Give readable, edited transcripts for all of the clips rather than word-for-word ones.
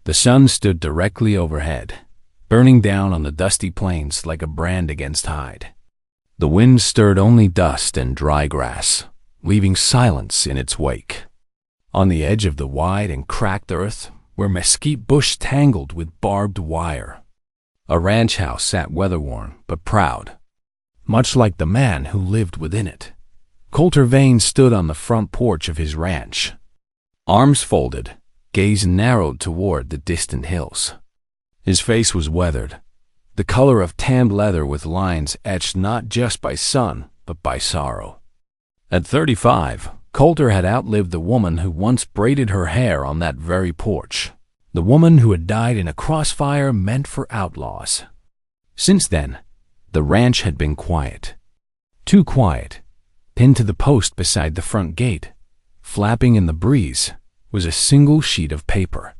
The sun stood directly overhead, burning down on the dusty plains like a brand against Hyde. The wind stirred only dust and dry grass, leaving silence in its wake. On the edge of the wide and cracked earth were mesquite bush tangled with barbed wire. A ranch house sat weather-worn but proud, much like the man who lived within it. Coulter Vane stood on the front porch of his ranch. Arms folded, gaze narrowed toward the distant hills. His face was weathered, the color of tanned leather with lines etched not just by sun but by sorrow. At 35, Coulter had outlived the woman who once braided her hair on that very porch, the woman who had died in a crossfire meant for outlaws. Since then, the ranch had been quiet. Too quiet. Pinned to the post beside the front gate, flapping in the breeze, was a single sheet of paper.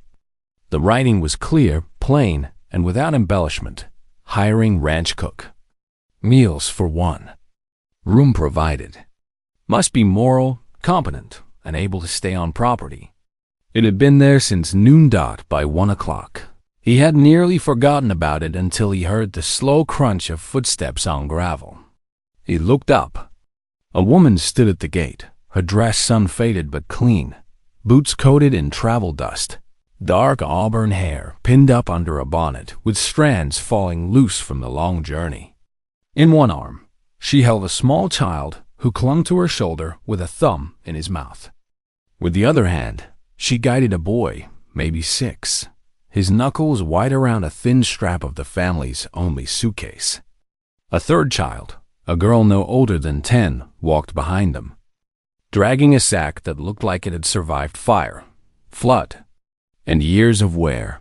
The writing was clear, plain, and without embellishment. Hiring ranch cook. Meals for one. Room provided. Must be moral, competent, and able to stay on property. It had been there since noon dot by 1 o'clock. He had nearly forgotten about it until he heard the slow crunch of footsteps on gravel. He looked up. A woman stood at the gate, her dress sun-faded but clean, boots coated in travel dust, dark auburn hair pinned up under a bonnet with strands falling loose from the long journey. In one arm, she held a small child who clung to her shoulder with a thumb in his mouth. With the other hand, she guided a boy, maybe 6, his knuckles white around a thin strap of the family's only suitcase. A third child, a girl no older than 10, walked behind them, dragging a sack that looked like it had survived fire, flood, and years of wear.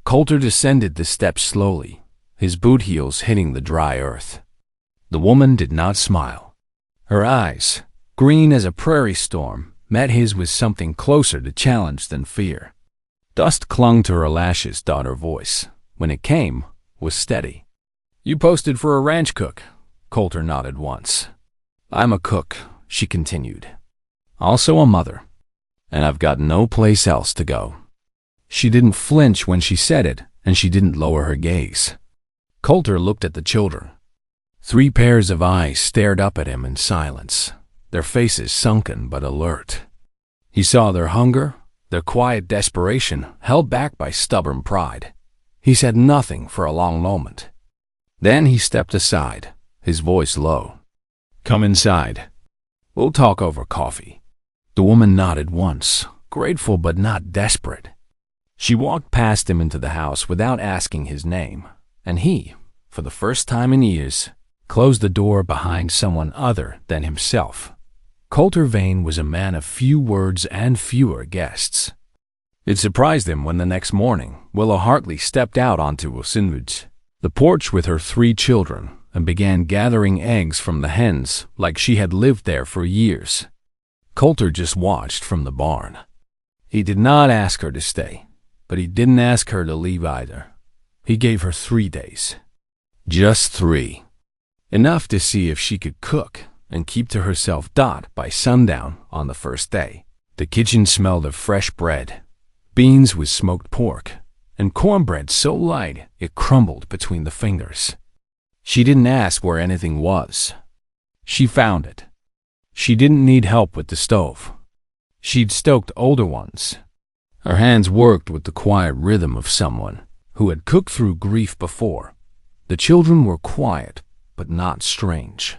Coulter descended the steps slowly, his boot heels hitting the dry earth. The woman did not smile. Her eyes, green as a prairie storm, met his with something closer to challenge than fear. Dust clung to her lashes. Her voice, when it came, was steady. "You posted for a ranch cook." Coulter nodded once. "I'm a cook," she continued. "Also a mother. And I've got no place else to go." She didn't flinch when she said it, and she didn't lower her gaze. Coulter looked at the children. 3 pairs of eyes stared up at him in silence, their faces sunken but alert. He saw their hunger, their quiet desperation held back by stubborn pride. He said nothing for a long moment. Then he stepped aside, his voice low. "Come inside. We'll talk over coffee." The woman nodded once, grateful but not desperate. She walked past him into the house without asking his name, and he, for the first time in years, closed the door behind someone other than himself. Coulter Vane was a man of few words and fewer guests. It surprised him when the next morning Willa Hartley stepped out onto Wilsonwoods, the porch with her 3 children, and began gathering eggs from the hens like she had lived there for years. Coulter just watched from the barn. He did not ask her to stay, but he didn't ask her to leave either. He gave her 3 days. Just 3. Enough to see if she could cook and keep to herself. By sundown on the first day, the kitchen smelled of fresh bread, beans with smoked pork, and cornbread so light it crumbled between the fingers. She didn't ask where anything was. She found it. She didn't need help with the stove. She'd stoked older ones. Her hands worked with the quiet rhythm of someone who had cooked through grief before. The children were quiet, but not strange.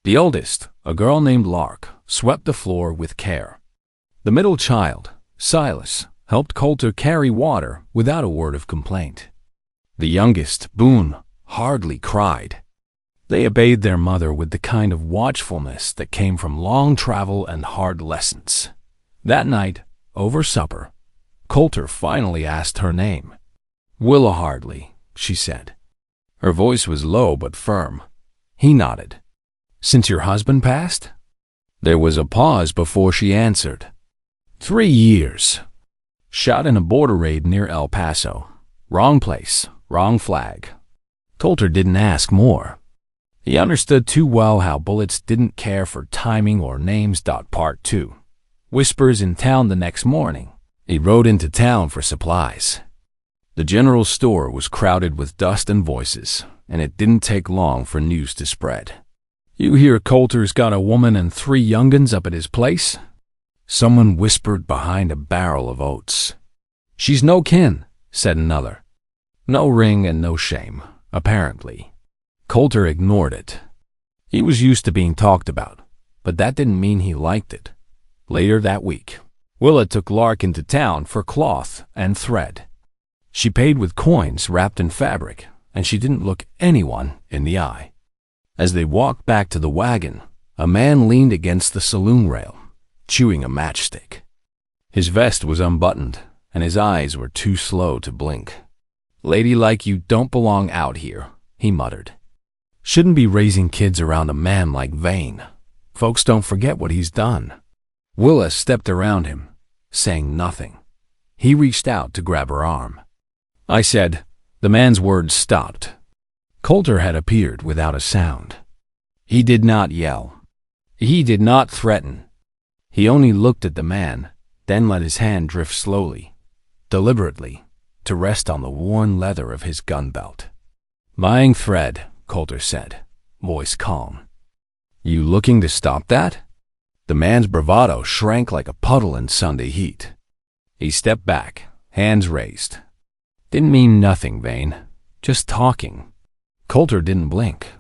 The oldest, a girl named Lark, swept the floor with care. The middle child, Silas, helped Coulter carry water without a word of complaint. The youngest, Boone, hardly cried. They obeyed their mother with the kind of watchfulness that came from long travel and hard lessons. That night, over supper, Coulter finally asked her name. "Willa Hartley," she said. Her voice was low but firm. He nodded. "Since your husband passed?" There was a pause before she answered. 3 years. Shot in a border raid near El Paso. Wrong place, wrong flag. Coulter didn't ask more. He understood too well how bullets didn't care for timing or names. Part 2. Whispers in town the next morning. He rode into town for supplies. The general store was crowded with dust and voices, and it didn't take long for news to spread. "You hear Coulter's got a woman and 3 young'uns up at his place?" Someone whispered behind a barrel of oats. "She's no kin," said another. No ring and no shame, apparently. Coulter ignored it. He was used to being talked about, but that didn't mean he liked it. Later that week, Willa took Larkin to town for cloth and thread. She paid with coins wrapped in fabric, and she didn't look anyone in the eye. As they walked back to the wagon, a man leaned against the saloon rail, chewing a matchstick. His vest was unbuttoned, and his eyes were too slow to blink. "Lady like you don't belong out here," he muttered. "Shouldn't be raising kids around a man like Vane. Folks don't forget what he's done." Willa stepped around him, saying nothing. He reached out to grab her arm. "I said," the man's words stopped. Coulter had appeared without a sound. He did not yell. He did not threaten. He only looked at the man, then let his hand drift slowly, deliberately, to rest on the worn leather of his gun belt. "Buying thread," Coulter said, voice calm. "You looking to stop that?" The man's bravado shrank like a puddle in Sunday heat. He stepped back, hands raised. "Didn't mean nothing, Vane. Just talking." Coulter didn't blink.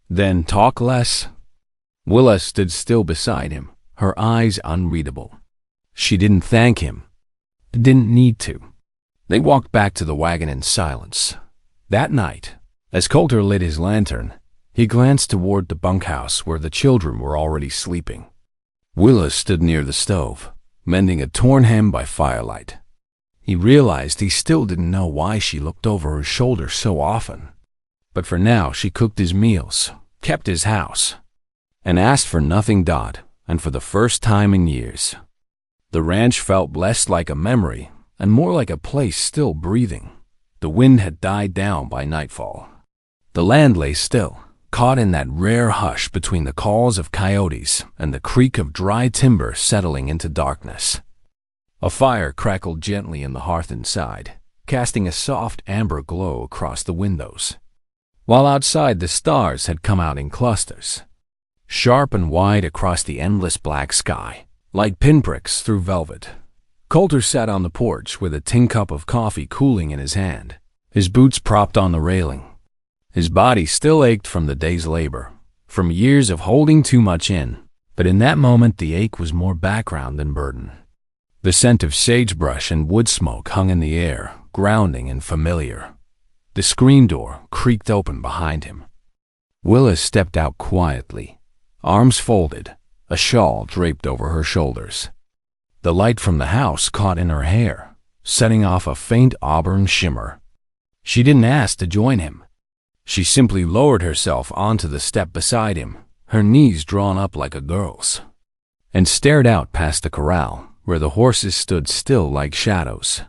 "Then talk less." Willa stood still beside him, her eyes unreadable. She didn't thank him. Didn't need to. They walked back to the wagon in silence. That night, as Coulter lit his lantern, he glanced toward the bunkhouse where the children were already sleeping. Willa stood near the stove, mending a torn hem by firelight. He realized he still didn't know why she looked over her shoulder so often. But for now she cooked his meals, kept his house, and asked for nothing. And for the first time in years, the ranch felt less like a memory and more like a place still breathing. The wind had died down by nightfall. The land lay still, caught in that rare hush between the calls of coyotes and the creak of dry timber settling into darkness. A fire crackled gently in the hearth inside, casting a soft amber glow across the windows, while outside the stars had come out in clusters, sharp and wide across the endless black sky, like pinpricks through velvet. Coulter sat on the porch with a tin cup of coffee cooling in his hand, his boots propped on the railing. His body still ached from the day's labor, from years of holding too much in, but in that moment the ache was more background than burden. The scent of sagebrush and wood smoke hung in the air, grounding and familiar. The screen door creaked open behind him. Willa stepped out quietly, arms folded, a shawl draped over her shoulders. The light from the house caught in her hair, setting off a faint auburn shimmer. She didn't ask to join him. She simply lowered herself onto the step beside him, her knees drawn up like a girl's, and stared out past the corral, where the horses stood still like shadows.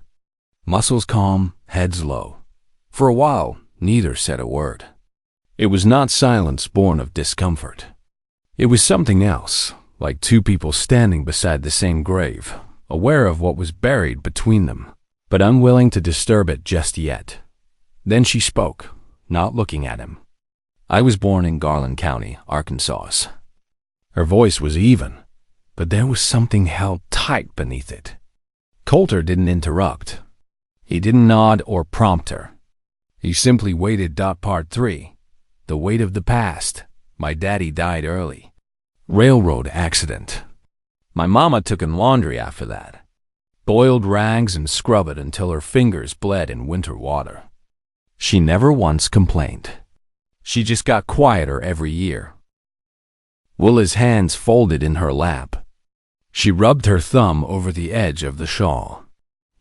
Muscles calm, heads low. For a while, neither said a word. It was not silence born of discomfort. It was something else, like two people standing beside the same grave, aware of what was buried between them, but unwilling to disturb it just yet. Then she spoke, not looking at him. "I was born in Garland County, Arkansas." Her voice was even, but there was something held tight beneath it. Coulter didn't interrupt. He didn't nod or prompt her. He simply waited. Part 3. The weight of the past. My daddy died early. Railroad accident. My mama took in laundry after that. Boiled rags and scrub it until her fingers bled in winter water. She never once complained. She just got quieter every year. Willa's hands folded in her lap. She rubbed her thumb over the edge of the shawl.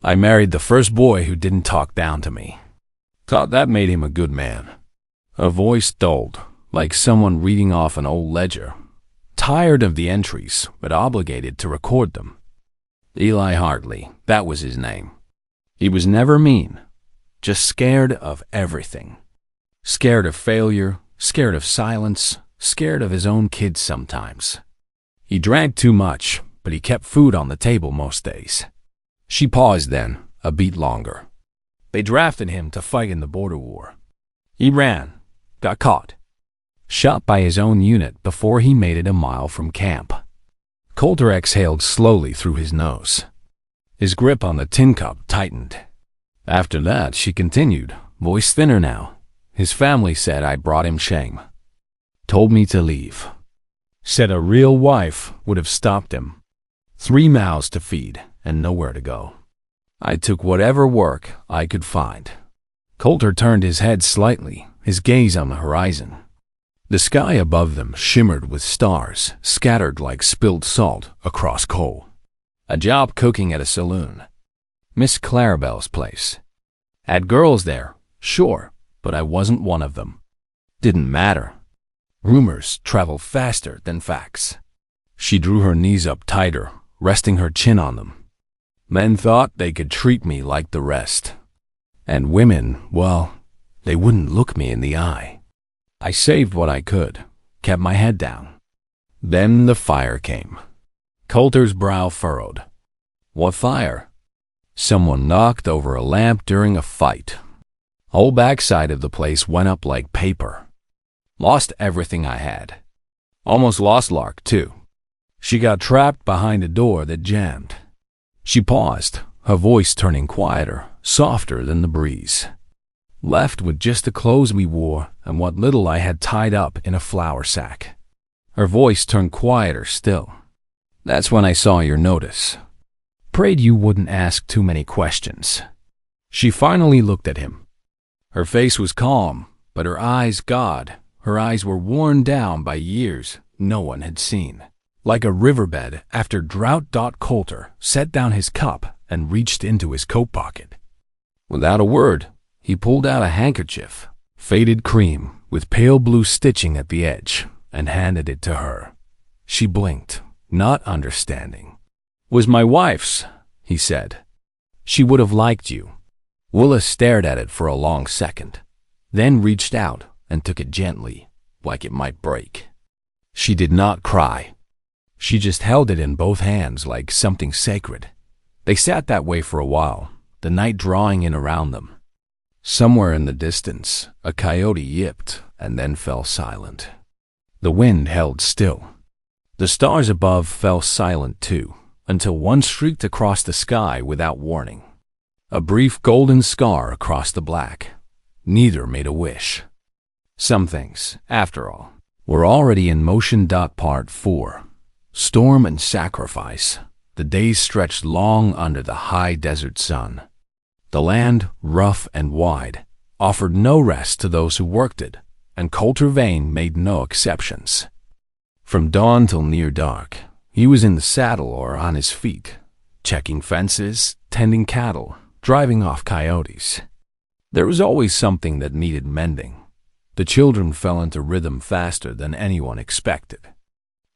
"I married the first boy who didn't talk down to me. Thought that made him a good man." A voice dulled, like someone reading off an old ledger, tired of the entries, but obligated to record them. Eli Hartley, that was his name. He was never mean, just scared of everything. Scared of failure, scared of silence, scared of his own kids sometimes. He drank too much, but he kept food on the table most days. She paused then, a beat longer. They drafted him to fight in the border war. He ran, got caught, shot by his own unit before he made it a mile from camp. Coulter exhaled slowly through his nose. His grip on the tin cup tightened. After that, she continued, voice thinner now. His family said I brought him shame. Told me to leave. Said a real wife would have stopped him. 3 mouths to feed and nowhere to go. I took whatever work I could find. Coulter turned his head slightly, his gaze on the horizon. The sky above them shimmered with stars, scattered like spilled salt across coal. A job cooking at a saloon. Miss Clarabelle's place. Had girls there, sure, but I wasn't one of them. Didn't matter. Rumors travel faster than facts. She drew her knees up tighter, resting her chin on them. Men thought they could treat me like the rest. And women, well, they wouldn't look me in the eye. I saved what I could, kept my head down. Then the fire came. Coulter's brow furrowed. What fire? Someone knocked over a lamp during a fight. Whole backside of the place went up like paper. Lost everything I had. Almost lost Lark, too. She got trapped behind a door that jammed. She paused, her voice turning quieter, softer than the breeze. Left with just the clothes we wore and what little I had tied up in a flour sack. Her voice turned quieter still. That's when I saw your notice. Prayed you wouldn't ask too many questions. She finally looked at him. Her face was calm, but her eyes, God, her eyes were worn down by years no one had seen. Like a riverbed after drought. Coulter set down his cup and reached into his coat pocket. Without a word, he pulled out a handkerchief, faded cream with pale blue stitching at the edge, and handed it to her. She blinked, not understanding. Was my wife's, he said. She would have liked you. Willa stared at it for a long second, then reached out and took it gently, like it might break. She did not cry. She just held it in both hands like something sacred. They sat that way for a while, the night drawing in around them. Somewhere in the distance, a coyote yipped and then fell silent. The wind held still. The stars above fell silent too, until one streaked across the sky without warning. A brief golden scar across the black. Neither made a wish. Some things, after all, were already in motion. Part 4. Storm and sacrifice. The days stretched long under the high desert sun. The land, rough and wide, offered no rest to those who worked it, and Coulter Vane made no exceptions. From dawn till near dark, he was in the saddle or on his feet, checking fences, tending cattle, driving off coyotes. There was always something that needed mending. The children fell into rhythm faster than anyone expected.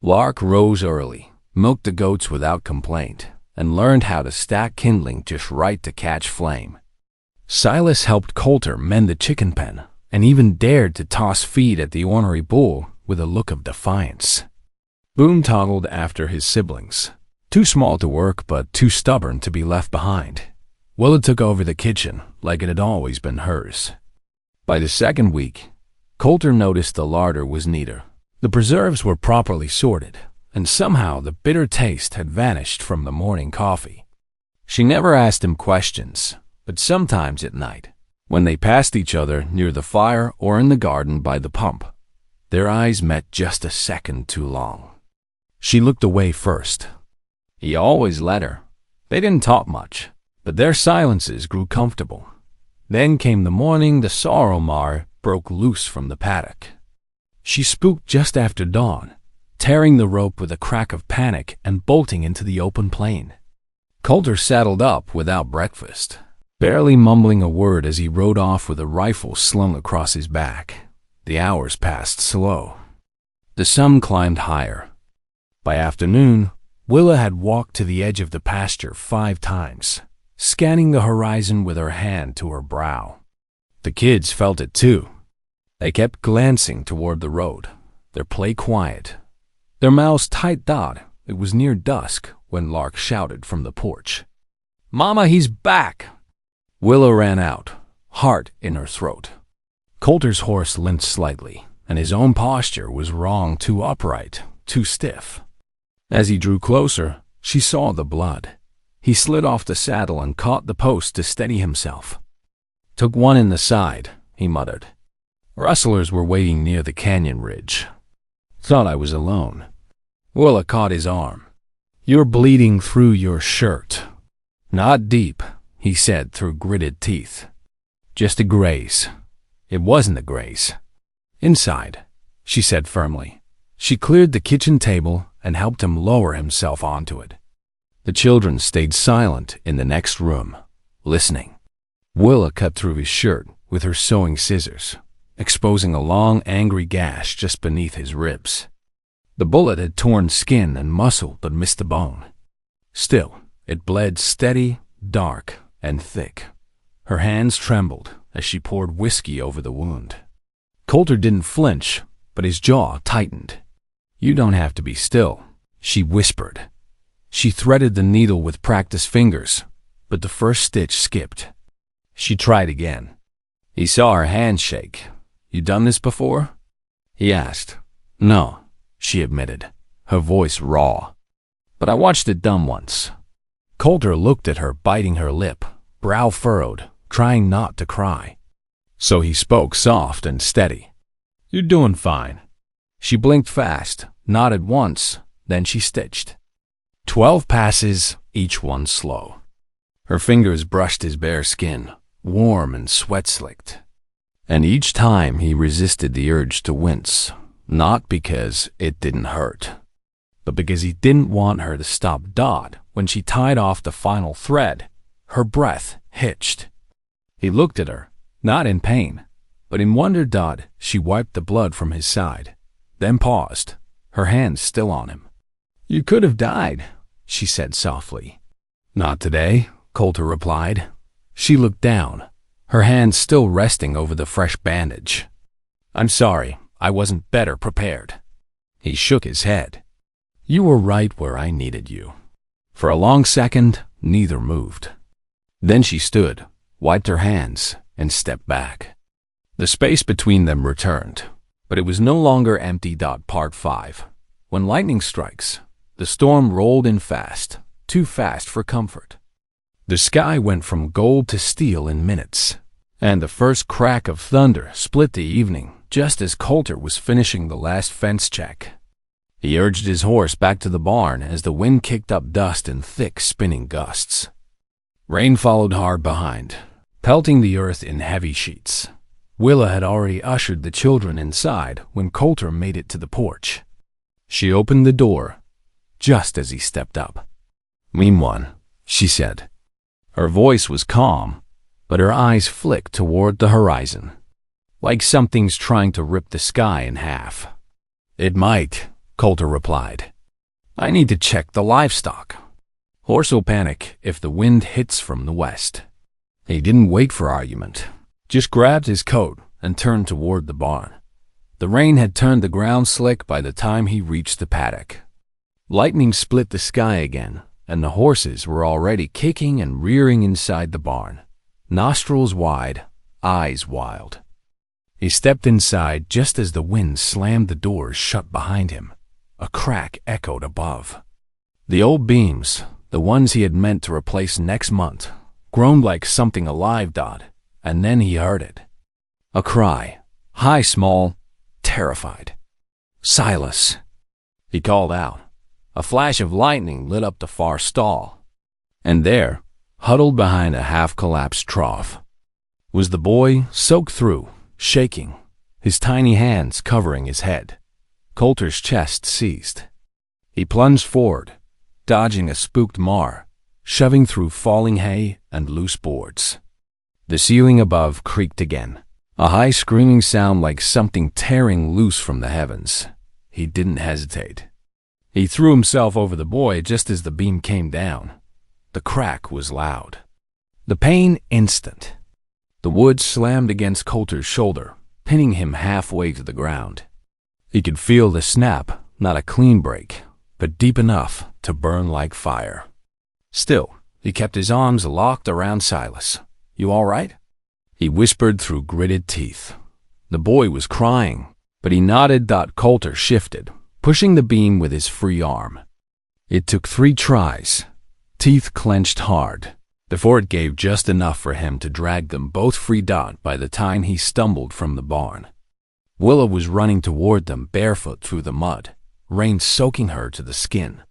Lark rose early, milked the goats without complaint, and learned how to stack kindling just right to catch flame. Silas helped Coulter mend the chicken pen, and even dared to toss feed at the ornery bull with a look of defiance. Boone toggled after his siblings, too small to work but too stubborn to be left behind. Willa took over the kitchen like it had always been hers. By the second week, Coulter noticed the larder was neater. The preserves were properly sorted, and somehow the bitter taste had vanished from the morning coffee. She never asked him questions, but sometimes at night, when they passed each other near the fire or in the garden by the pump, their eyes met just a second too long. She looked away first. He always let her. They didn't talk much, but their silences grew comfortable. Then came the morning the sorrel mare broke loose from the paddock. She spooked just after dawn, tearing the rope with a crack of panic and bolting into the open plain. Coulter saddled up without breakfast, barely mumbling a word as he rode off with a rifle slung across his back. The hours passed slow. The sun climbed higher. By afternoon, Willa had walked to the edge of the pasture 5 times, scanning the horizon with her hand to her brow. The kids felt it too. They kept glancing toward the road, their play quiet, their mouths tight. It was near dusk when Lark shouted from the porch, "Mama, he's back!" Willa ran out, heart in her throat. Coulter's horse limped slightly, and his own posture was wrong, too upright, too stiff. As he drew closer, she saw the blood. He slid off the saddle and caught the post to steady himself. "Took one in the side," he muttered. "Rustlers were waiting near the canyon ridge. Thought I was alone." Willa caught his arm. "You're bleeding through your shirt." "Not deep," he said through gritted teeth. "Just a graze." It wasn't a graze. "Inside," she said firmly. She cleared the kitchen table and helped him lower himself onto it. The children stayed silent in the next room, listening. Willa cut through his shirt with her sewing scissors, exposing a long, angry gash just beneath his ribs. The bullet had torn skin and muscle but missed the bone. Still, it bled steady, dark, and thick. Her hands trembled as she poured whiskey over the wound. Coulter didn't flinch, but his jaw tightened. "You don't have to be still," she whispered. She threaded the needle with practiced fingers, but the first stitch skipped. She tried again. He saw her hand shake. "You done this before?" he asked. "No," she admitted, her voice raw. "But I watched it done once." Coulter looked at her, biting her lip, brow furrowed, trying not to cry. So he spoke soft and steady. "You're doing fine." She blinked fast, nodded once, then she stitched. 12 passes, each one slow. Her fingers brushed his bare skin, warm and sweat-slicked. And each time he resisted the urge to wince, not because it didn't hurt, but because he didn't want her to stop. When she tied off the final thread, her breath hitched. He looked at her, not in pain, but in wonder. She wiped the blood from his side, then paused, her hands still on him. "You could have died," she said softly. "Not today," Coulter replied. She looked down, her hands still resting over the fresh bandage. "I'm sorry, I wasn't better prepared." He shook his head. "You were right where I needed you." For a long second, neither moved. Then she stood, wiped her hands, and stepped back. The space between them returned, but it was no longer empty. Part 5. When lightning strikes, the storm rolled in fast, too fast for comfort. The sky went from gold to steel in minutes, and the first crack of thunder split the evening just as Coulter was finishing the last fence check. He urged his horse back to the barn as the wind kicked up dust in thick, spinning gusts. Rain followed hard behind, pelting the earth in heavy sheets. Willa had already ushered the children inside when Coulter made it to the porch. She opened the door just as he stepped up. "Mean one," she said. Her voice was calm, but her eyes flicked toward the horizon, like something's trying to rip the sky in half. "It might," Coulter replied. "I need to check the livestock. Horse will panic if the wind hits from the west." He didn't wait for argument, just grabbed his coat and turned toward the barn. The rain had turned the ground slick by the time he reached the paddock. Lightning split the sky again, and the horses were already kicking and rearing inside the barn, nostrils wide, eyes wild. He stepped inside just as the wind slammed the doors shut behind him. A crack echoed above. The old beams, the ones he had meant to replace next month, groaned like something alive. And then he heard it. A cry, high, small, terrified. "Silas!" He called out. A flash of lightning lit up the far stall. And there, huddled behind a half-collapsed trough, was the boy, soaked through, shaking, his tiny hands covering his head. Coulter's chest seized. He plunged forward, dodging a spooked mar, shoving through falling hay and loose boards. The ceiling above creaked again, a high screaming sound like something tearing loose from the heavens. He didn't hesitate. He threw himself over the boy just as the beam came down. The crack was loud. The pain instant. The wood slammed against Coulter's shoulder, pinning him halfway to the ground. He could feel the snap, not a clean break, but deep enough to burn like fire. Still, he kept his arms locked around Silas, You all right?" he whispered through gritted teeth. The boy was crying, but he nodded. Coulter shifted, pushing the beam with his free arm. It took 3 tries, teeth clenched hard, before it gave just enough for him to drag them both free. By the time he stumbled from the barn, Willa was running toward them barefoot through the mud, rain soaking her to the skin.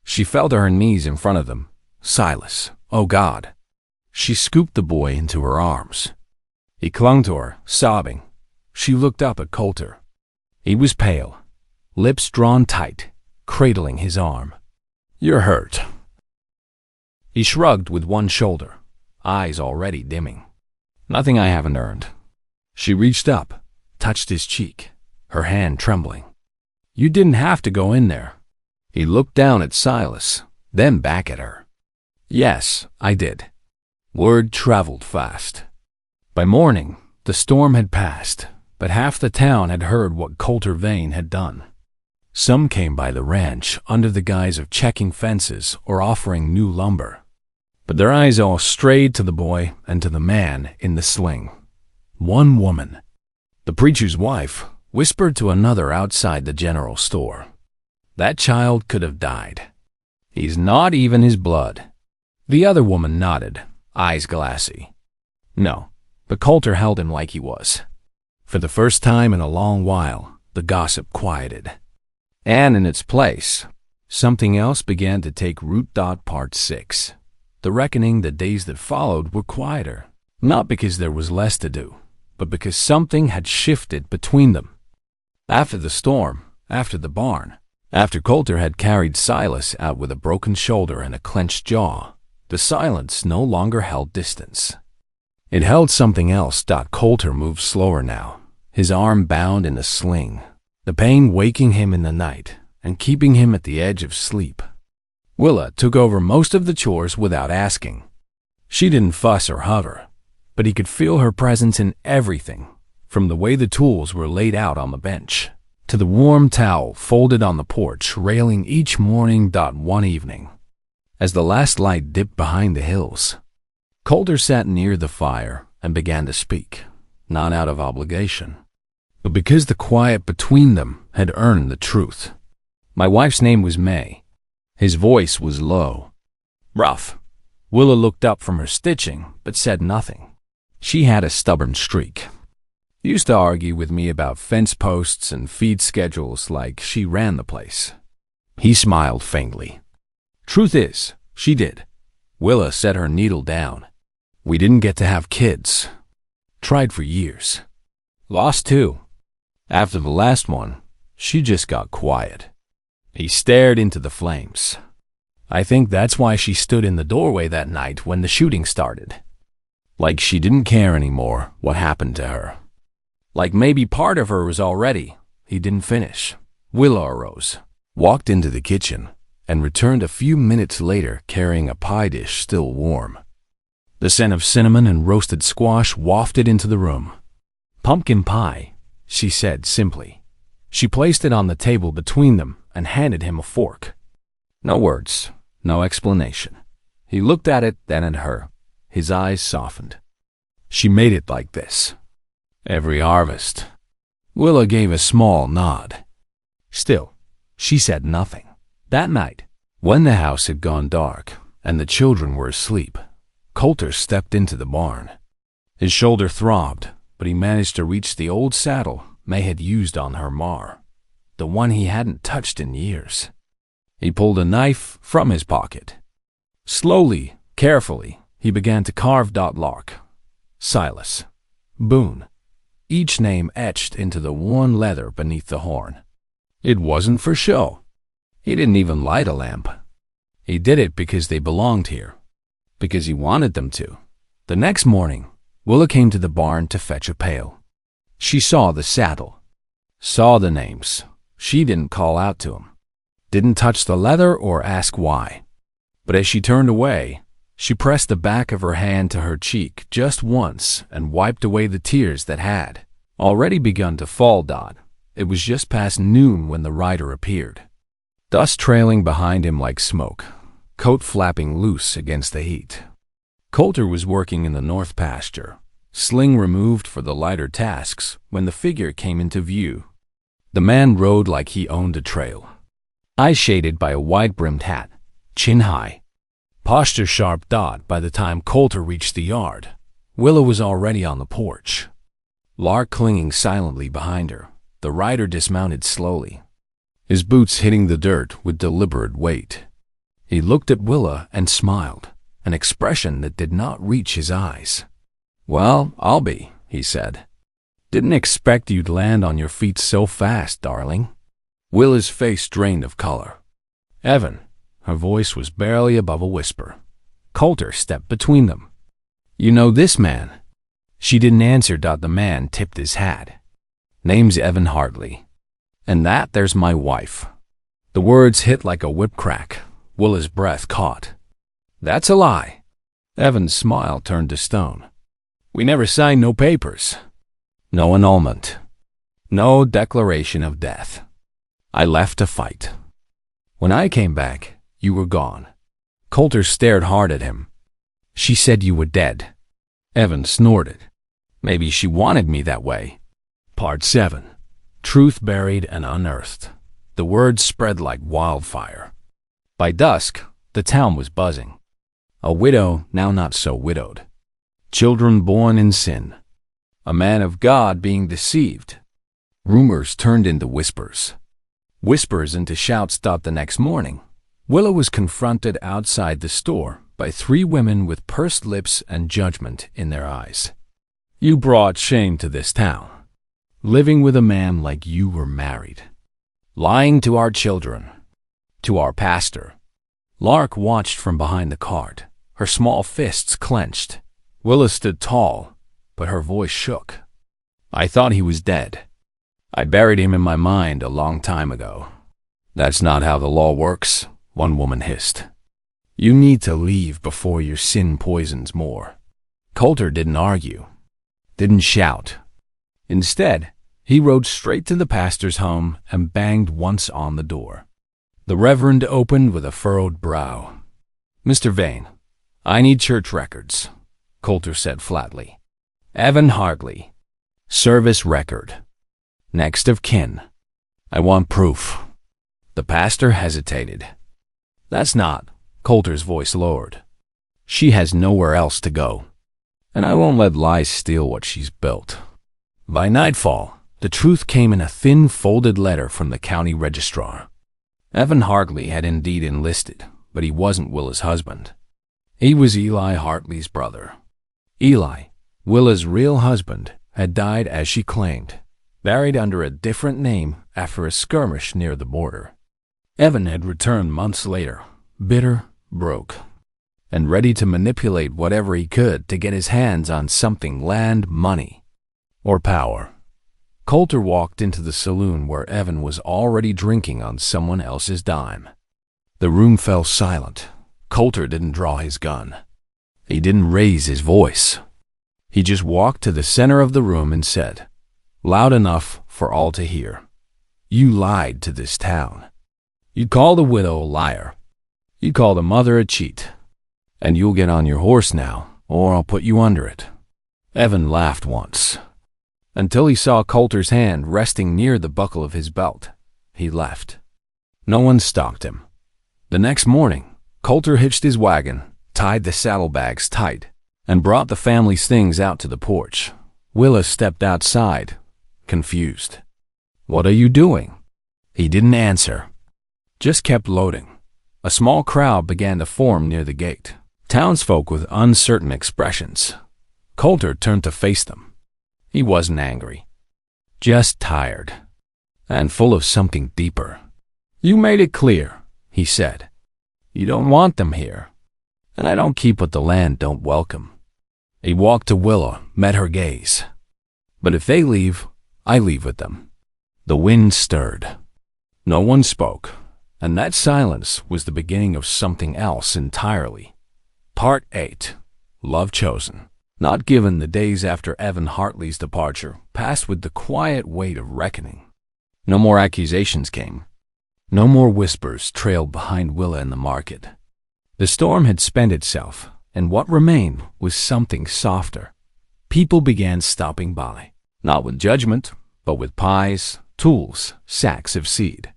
She fell to her knees in front of them. "Silas, oh God." She scooped the boy into her arms. He clung to her, sobbing. She looked up at Coulter. He was pale, lips drawn tight, cradling his arm. "You're hurt." He shrugged with one shoulder, eyes already dimming. "Nothing I haven't earned." She reached up, touched his cheek, her hand trembling. "You didn't have to go in there." He looked down at Silas, then back at her. "Yes, I did." Word traveled fast. By morning, the storm had passed, but half the town had heard what Coulter Vane had done. Some came by the ranch under the guise of checking fences or offering new lumber. But their eyes all strayed to the boy and to the man in the sling. One woman, the preacher's wife, whispered to another outside the general store. "That child could have died. He's not even his blood." The other woman nodded, eyes glassy. "No, but Coulter held him like he was." For the first time in a long while, the gossip quieted. And in its place, something else began to take root. Part 6. The reckoning. The days that followed were quieter, not because there was less to do, but because something had shifted between them. After the storm, after the barn, after Coulter had carried Silas out with a broken shoulder and a clenched jaw, the silence no longer held distance. It held something else. Coulter moved slower now, his arm bound in a sling, the pain waking him in the night and keeping him at the edge of sleep. Willa took over most of the chores without asking. She didn't fuss or hover, but he could feel her presence in everything, from the way the tools were laid out on the bench, to the warm towel folded on the porch railing each morning. One evening, as the last light dipped behind the hills, Coulter sat near the fire and began to speak, not out of obligation, but because the quiet between them had earned the truth. "My wife's name was May." His voice was low, rough. Willa looked up from her stitching, but said nothing. She had a stubborn streak. Used to argue with me about fence posts and feed schedules like she ran the place. He smiled faintly. "Truth is, she did." Willa set her needle down. "We didn't get to have kids. Tried for years. Lost 2. After the last one, she just got quiet." He stared into the flames. "I think that's why she stood in the doorway that night when the shooting started. Like she didn't care anymore what happened to her. Like maybe part of her was already." He didn't finish. Willa arose, walked into the kitchen, and returned a few minutes later carrying a pie dish still warm. The scent of cinnamon and roasted squash wafted into the room. "Pumpkin pie," she said simply. She placed it on the table between them and handed him a fork. No words, no explanation. He looked at it, then at her. His eyes softened. "She made it like this every harvest." Willa gave a small nod. Still, she said nothing. That night, when the house had gone dark and the children were asleep, Coulter stepped into the barn. His shoulder throbbed, but he managed to reach the old saddle May had used on her mar, the one he hadn't touched in years. He pulled a knife from his pocket. Slowly, carefully, he began to carve. Lark, Silas, Boone, each name etched into the worn leather beneath the horn. It wasn't for show. He didn't even light a lamp. He did it because they belonged here, because he wanted them to. The next morning, Willa came to the barn to fetch a pail. She saw the saddle, saw the names. She didn't call out to him, didn't touch the leather or ask why. But as she turned away, she pressed the back of her hand to her cheek just once and wiped away the tears that had already begun to fall. It was just past noon when the rider appeared, dust trailing behind him like smoke, coat flapping loose against the heat. Coulter was working in the north pasture, sling removed for the lighter tasks, when the figure came into view. The man rode like he owned a trail, eyes shaded by a wide-brimmed hat, chin high, posture sharp-thawed. By the time Coulter reached the yard, Willa was already on the porch, Lark clinging silently behind her. The rider dismounted slowly, his boots hitting the dirt with deliberate weight. He looked at Willa and smiled, an expression that did not reach his eyes. "Well, I'll be," he said. "Didn't expect you'd land on your feet so fast, darling." Willa's face drained of color. "Evan," her voice was barely above a whisper. Coulter stepped between them. "You know this man?" She didn't answer. The man tipped his hat. "Name's Evan Hartley. And there's my wife." The words hit like a whip crack. Willa's breath caught. "That's a lie." Evan's smile turned to stone. "We never signed no papers. No annulment. No declaration of death. I left to fight. When I came back, you were gone." Coulter stared hard at him. "She said you were dead." Evan snorted. "Maybe she wanted me that way." Part 7. Truth Buried and Unearthed. The words spread like wildfire. By dusk, the town was buzzing. A widow now not so widowed. Children born in sin. A man of God being deceived. Rumors turned into whispers. Whispers into shouts. The next morning, Willa was confronted outside the store by 3 women with pursed lips and judgment in their eyes. "You brought shame to this town. Living with a man like you were married. Lying to our children. To our pastor." Lark watched from behind the cart, her small fists clenched. Willa stood tall, but her voice shook. "I thought he was dead. I buried him in my mind a long time ago." "That's not how the law works," one woman hissed. "You need to leave before your sin poisons more." Coulter didn't argue, didn't shout. Instead, he rode straight to the pastor's home and banged once on the door. The Reverend opened with a furrowed brow. "Mr. Vane, I need church records," Coulter said flatly. "Evan Hartley. Service record. Next of kin. I want proof." The pastor hesitated. "That's not," Coulter's voice lowered. "She has nowhere else to go. And I won't let lies steal what she's built." By nightfall, the truth came in a thin folded letter from the county registrar. Evan Hartley had indeed enlisted, but he wasn't Willa's husband. He was Eli Hartley's brother. Eli, Willa's real husband, had died as she claimed, buried under a different name after a skirmish near the border. Evan had returned months later, bitter, broke, and ready to manipulate whatever he could to get his hands on something: land, money, or power. Coulter walked into the saloon where Evan was already drinking on someone else's dime. The room fell silent. Coulter didn't draw his gun. He didn't raise his voice. He just walked to the center of the room and said, loud enough for all to hear, "You lied to this town. You'd call the widow a liar. You'd call the mother a cheat. And you'll get on your horse now, or I'll put you under it." Evan laughed once, until he saw Coulter's hand resting near the buckle of his belt. He left. No one stopped him. The next morning, Coulter hitched his wagon, tied the saddlebags tight, and brought the family's things out to the porch. Willa stepped outside, confused. "What are you doing?" He didn't answer, just kept loading. A small crowd began to form near the gate, townsfolk with uncertain expressions. Coulter turned to face them. He wasn't angry, just tired, and full of something deeper. "You made it clear," he said. "You don't want them here, and I don't keep what the land don't welcome." He walked to Willa, met her gaze. "But if they leave, I leave with them." The wind stirred. No one spoke, and that silence was the beginning of something else entirely. Part 8. Love Chosen. Not given, the days after Evan Hartley's departure passed with the quiet weight of reckoning. No more accusations came. No more whispers trailed behind Willa in the market. The storm had spent itself, and what remained was something softer. People began stopping by, not with judgment, but with pies, tools, sacks of seed.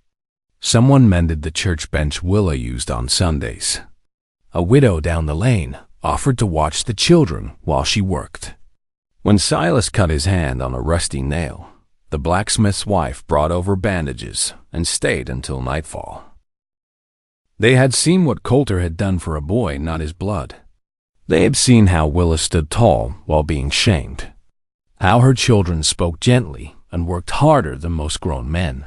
Someone mended the church bench Willa used on Sundays. A widow down the lane offered to watch the children while she worked. When Silas cut his hand on a rusty nail, the blacksmith's wife brought over bandages and stayed until nightfall. They had seen what Coulter had done for a boy, not his blood. They had seen how Willa stood tall while being shamed, how her children spoke gently and worked harder than most grown men.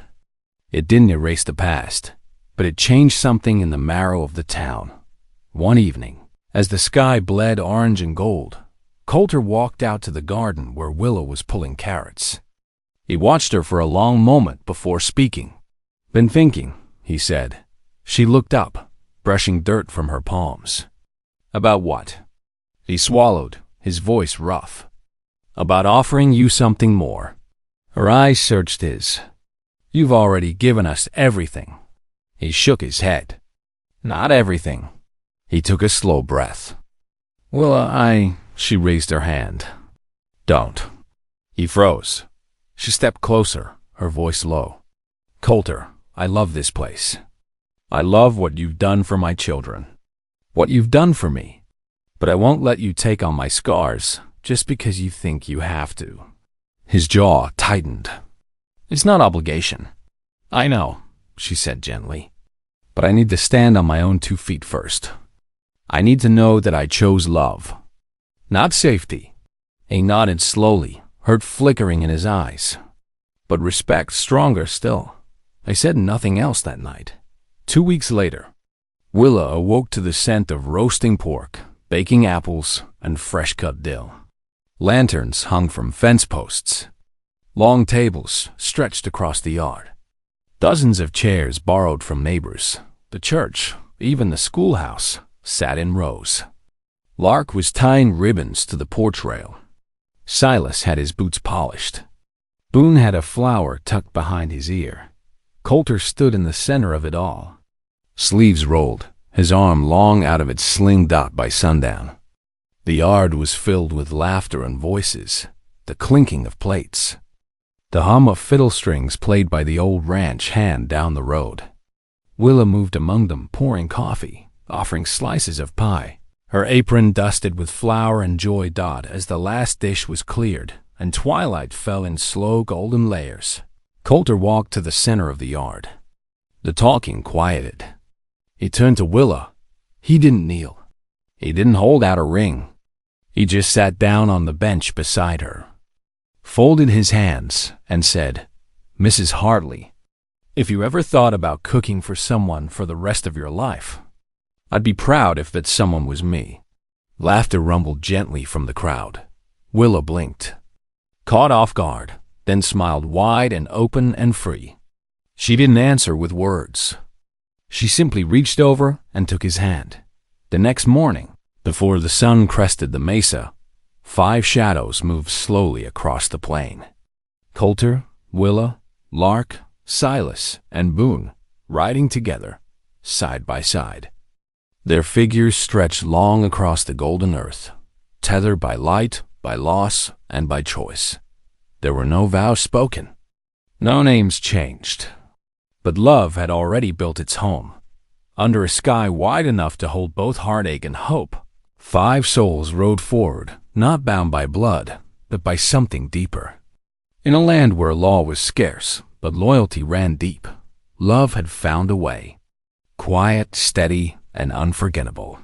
It didn't erase the past, but it changed something in the marrow of the town. One evening, as the sky bled orange and gold, Coulter walked out to the garden where Willa was pulling carrots. He watched her for a long moment before speaking. "Been thinking," he said. She looked up, brushing dirt from her palms. "About what?" He swallowed, his voice rough. "About offering you something more." Her eyes searched his. "You've already given us everything." He shook his head. "Not everything." He took a slow breath. "Well, She raised her hand. "Don't." He froze. She stepped closer, her voice low. "Coulter, I love this place. I love what you've done for my children, what you've done for me. But I won't let you take on my scars just because you think you have to." His jaw tightened. "It's not obligation." "I know," she said gently. "But I need to stand on my own 2 feet first. I need to know that I chose love, not safety." He nodded slowly, hurt flickering in his eyes. "But respect stronger still." I said nothing else that night. 2 weeks later, Willa awoke to the scent of roasting pork, baking apples, and fresh-cut dill. Lanterns hung from fence posts. Long tables stretched across the yard. Dozens of chairs borrowed from neighbors. The church, even the schoolhouse, sat in rows. Lark was tying ribbons to the porch rail. Silas had his boots polished. Boone had a flower tucked behind his ear. Coulter stood in the center of it all. Sleeves rolled, his arm long out of its sling dot by sundown. The yard was filled with laughter and voices, the clinking of plates, the hum of fiddle strings played by the old ranch hand down the road. Willa moved among them, pouring coffee, offering slices of pie. Her apron dusted with flour and joy dot as the last dish was cleared, and twilight fell in slow golden layers. Coulter walked to the center of the yard. The talking quieted. He turned to Willa. He didn't kneel. He didn't hold out a ring. He just sat down on the bench beside her, folded his hands, and said, "Mrs. Hartley, if you ever thought about cooking for someone for the rest of your life, I'd be proud if that someone was me." Laughter rumbled gently from the crowd. Willa blinked, caught off guard, then smiled wide and open and free. She didn't answer with words. She simply reached over and took his hand. The next morning, before the sun crested the mesa, 5 shadows moved slowly across the plain. Coulter, Willa, Lark, Silas, and Boone, riding together, side by side. Their figures stretched long across the golden earth, tethered by light, by loss, and by choice. There were no vows spoken, no names changed. But love had already built its home. Under a sky wide enough to hold both heartache and hope, 5 souls rode forward, not bound by blood, but by something deeper. In a land where law was scarce, but loyalty ran deep, love had found a way, quiet, steady, and unforgettable.